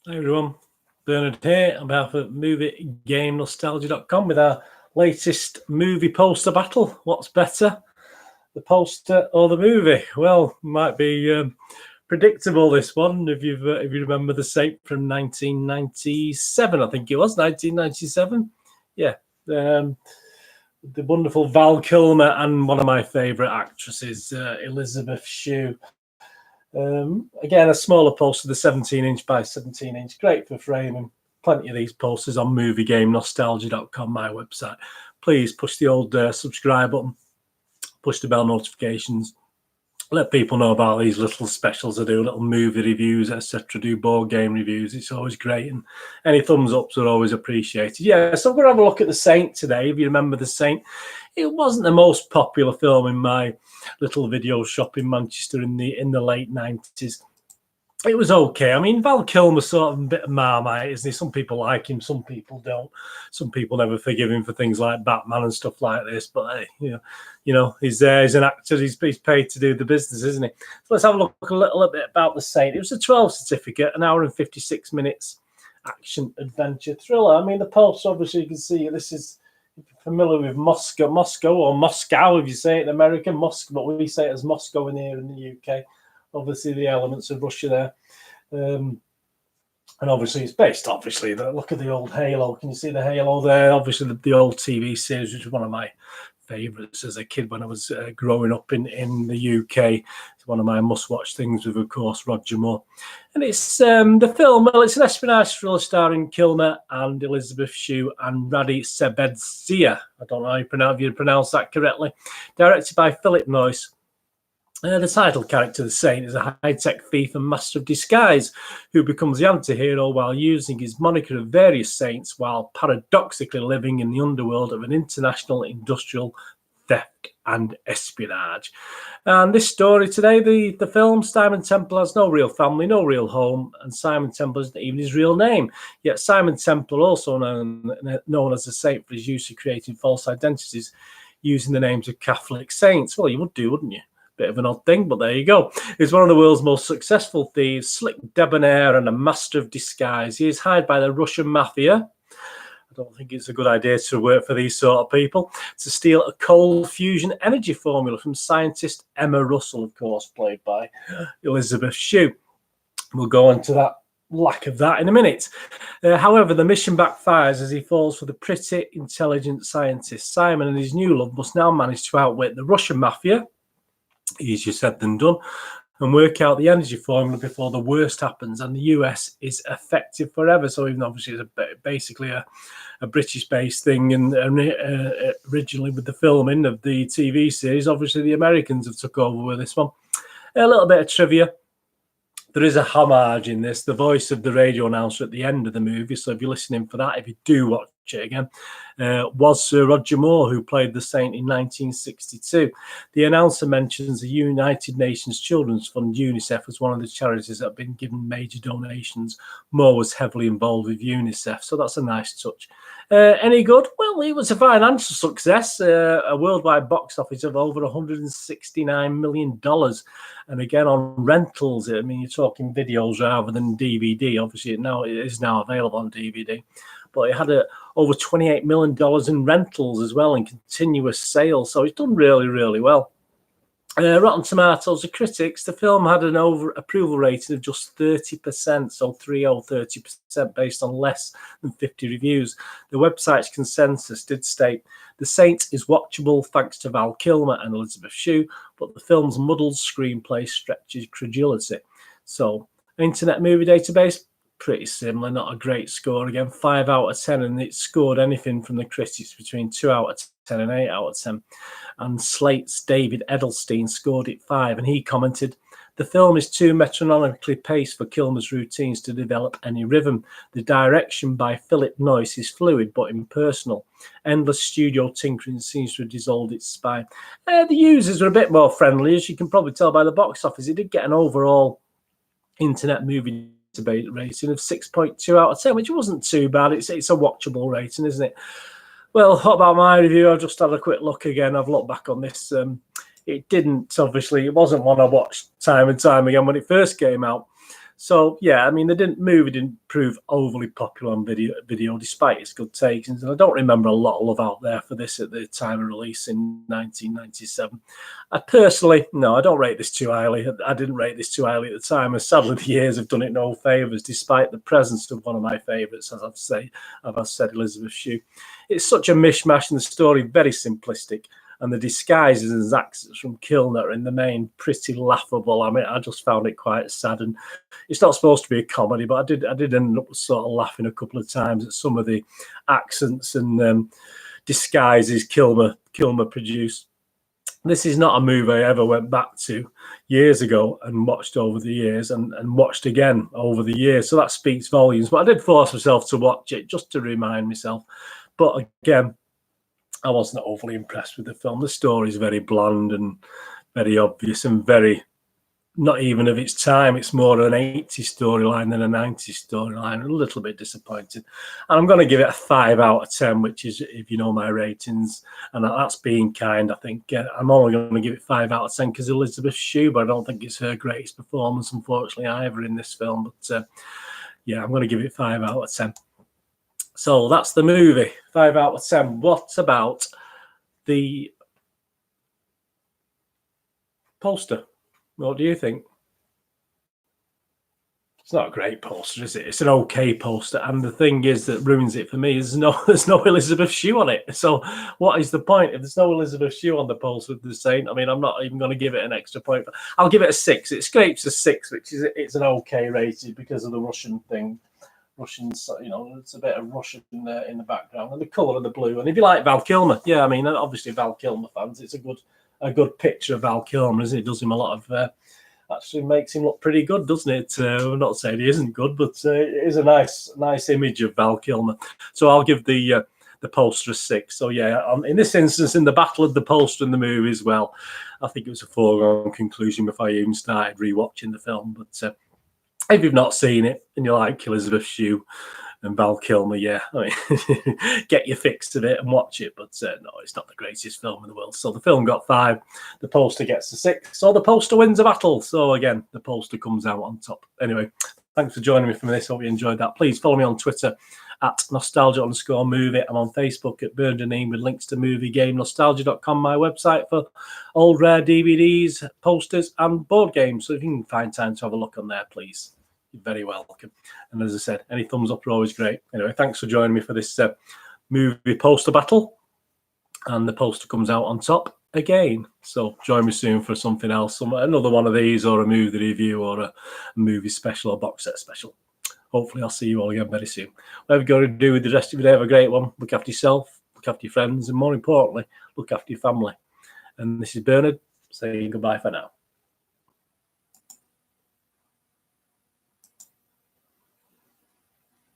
Hi everyone, Bernard here on behalf of MovieGameNostalgia.com with our latest movie poster battle. What's better, the poster or the movie? Well, might be predictable this one if you remember The Saint from 1997. I think it was 1997. Yeah, the wonderful Val Kilmer and one of my favourite actresses, Elizabeth Shue. Again, a smaller poster, the 17-inch by 17-inch, great for framing. Plenty of these posters on MovieGameNostalgia.com, my website. Please push the old subscribe button, push the bell notifications, let people know about these little specials I do, little movie reviews, etc. Do board game reviews. It's always great, and any thumbs ups are always appreciated. Yeah, so we're going to have a look at The Saint today. If you remember The Saint, it wasn't the most popular film in my little video shop in Manchester in the late 90s. It was okay. I mean, Val Kilmer's sort of a bit of Marmite, isn't he? Some people like him, some people don't. Some people never forgive him for things like Batman and stuff like this. But hey, he's an actor. He's paid to do the business, isn't he? So let's have a look a little bit about The Saint. It was a 12 certificate, an hour and 56 minutes action adventure thriller. I mean, the poster, obviously, you can see this is familiar with Moscow or Moscow, if you say it in America, Moscow, but we say it as Moscow in here in the UK. Obviously, the elements of Russia there. And obviously, it's based, look at the old Halo. Can you see the Halo there? Obviously, the old TV series, which is one of my favourites as a kid when I was growing up in the UK. It's one of my must-watch things with, of course, Roger Moore. And it's the film, well, it's an espionage thriller starring Kilmer and Elizabeth Shue and Radi Sebedzia. I don't know if you pronounce that correctly. Directed by Philip Noyce. The title character, the Saint, is a high-tech thief and master of disguise who becomes the anti-hero while using his moniker of various saints while paradoxically living in the underworld of an international industrial theft and espionage. And this story today, the film, Simon Templar has no real family, no real home, and Simon Templar isn't even his real name. Yet Simon Templar, also known as the Saint for his use of creating false identities using the names of Catholic saints. Well, you would do, wouldn't you? Bit of an odd thing, but there you go. He's one of the world's most successful thieves, slick debonair and a master of disguise. He is hired by the Russian mafia. I don't think it's a good idea to work for these sort of people, to steal a cold fusion energy formula from scientist Emma Russell, of course, played by Elizabeth Shue. We'll go into that lack of that in a minute. However, the mission backfires as he falls for the pretty intelligent scientist. Simon and his new love must now manage to outwit the Russian mafia, easier said than done, and work out the energy formula before the worst happens and the US is effective forever. So even obviously it's basically a British-based thing, and originally with the filming of the TV series, obviously the Americans have took over with this one. A little bit of trivia. There is a homage in this, the voice of the radio announcer at the end of the movie. So if you're listening for that, if you do watch it again, was Sir Roger Moore, who played the Saint in 1962. The announcer mentions the United Nations Children's Fund, UNICEF, as one of the charities that have been given major donations. Moore was heavily involved with UNICEF, so that's a nice touch. Any good? Well, it was a financial success, a worldwide box office of over $169 million. And again, on rentals, I mean, you're talking videos rather than DVD. Obviously, it is now available on DVD. But it had over $28 million in rentals as well, in continuous sales. So it's done really, really well. Rotten Tomatoes, the critics, the film had an approval rating of just 30%, so 30% based on less than 50 reviews. The website's consensus did state, The Saint is watchable thanks to Val Kilmer and Elizabeth Shue, but the film's muddled screenplay stretches credulity. So, Internet Movie Database, pretty similar, not a great score. Again, 5 out of 10, and it scored anything from the critics between 2 out of 10 and 8 out of 10. And Slate's David Edelstein scored it 5, and he commented, the film is too metronomically paced for Kilmer's routines to develop any rhythm. The direction by Philip Noyce is fluid but impersonal. Endless studio tinkering seems to have dissolved its spine. The users are a bit more friendly, as you can probably tell by the box office. It did get an overall Internet Movie rating of 6.2 out of 10, which wasn't too bad. It's a watchable rating, isn't it? Well, what about my review? I've just had a quick look again. I've looked back on this. It wasn't one I watched time and time again when it first came out. So yeah, I mean, the movie didn't prove overly popular on video despite its good takings, and I don't remember a lot of love out there for this at the time of release in 1997. I personally, no, I don't rate this too highly. I didn't rate this too highly at the time, and sadly the years have done it no favors, despite the presence of one of my favorites, as I've said, Elizabeth Shue. It's such a mishmash, and the story very simplistic. And the disguises and accents from Kilmer are in the main pretty laughable. I mean, I just found it quite sad, and it's not supposed to be a comedy, but I did end up sort of laughing a couple of times at some of the accents and disguises Kilmer produced. This is not a movie I ever went back to years ago and watched over the years and watched again over the years. So that speaks volumes. But I did force myself to watch it just to remind myself. But again, I wasn't overly impressed with the film. The story is very bland and very obvious and very not even of its time. It's more an 80s storyline than a 90s storyline. A little bit disappointed. And I'm going to give it a 5 out of 10, which is, if you know my ratings, and that's being kind, I think. I'm only going to give it 5 out of 10 because Elizabeth Shue, but I don't think it's her greatest performance, unfortunately, either in this film. But yeah, I'm going to give it 5 out of 10. So that's the movie, 5 out of 10. What about the poster? What do you think? It's not a great poster, is it? It's an okay poster. And the thing is that ruins it for me is there's no Elizabeth Shue on it. So what is the point? If there's no Elizabeth Shue on the poster of the Saint, I mean, I'm not even going to give it an extra point. I'll give it a 6. It scrapes a 6, which is it's an okay rating because of the Russian thing. Russians, you know, it's a bit of Russian in the background and the colour of the blue. And if you like Val Kilmer, yeah, I mean, obviously Val Kilmer fans, it's a good picture of Val Kilmer, isn't it? It does him a lot of, actually makes him look pretty good, doesn't it? I'm not saying he isn't good, but it is a nice image of Val Kilmer. So I'll give the poster a 6. So yeah, in this instance, in the battle of the poster and the movie as well, I think it was a foregone conclusion before I even started rewatching the film. But if you've not seen it and you like Elizabeth Shue and Val Kilmer, yeah, I mean, get your fix of it and watch it. But no, it's not the greatest film in the world. So the film got 5, the poster gets a 6. So the poster wins a battle. So again, the poster comes out on top. Anyway, thanks for joining me for this. Hope you enjoyed that. Please follow me on Twitter at nostalgia_movie. I'm on Facebook at Bernardine with links to movie game nostalgia.com, my website for old rare DVDs, posters, and board games. So if you can find time to have a look on there, please. You're very welcome. And as I said, any thumbs up are always great. Anyway, thanks for joining me for this movie poster battle. And the poster comes out on top again. So join me soon for something else, another one of these, or a movie review, or a movie special, or box set special. Hopefully I'll see you all again very soon. Whatever you've got to do with the rest of your day, have a great one. Look after yourself, look after your friends, and more importantly, look after your family. And this is Bernard saying goodbye for now.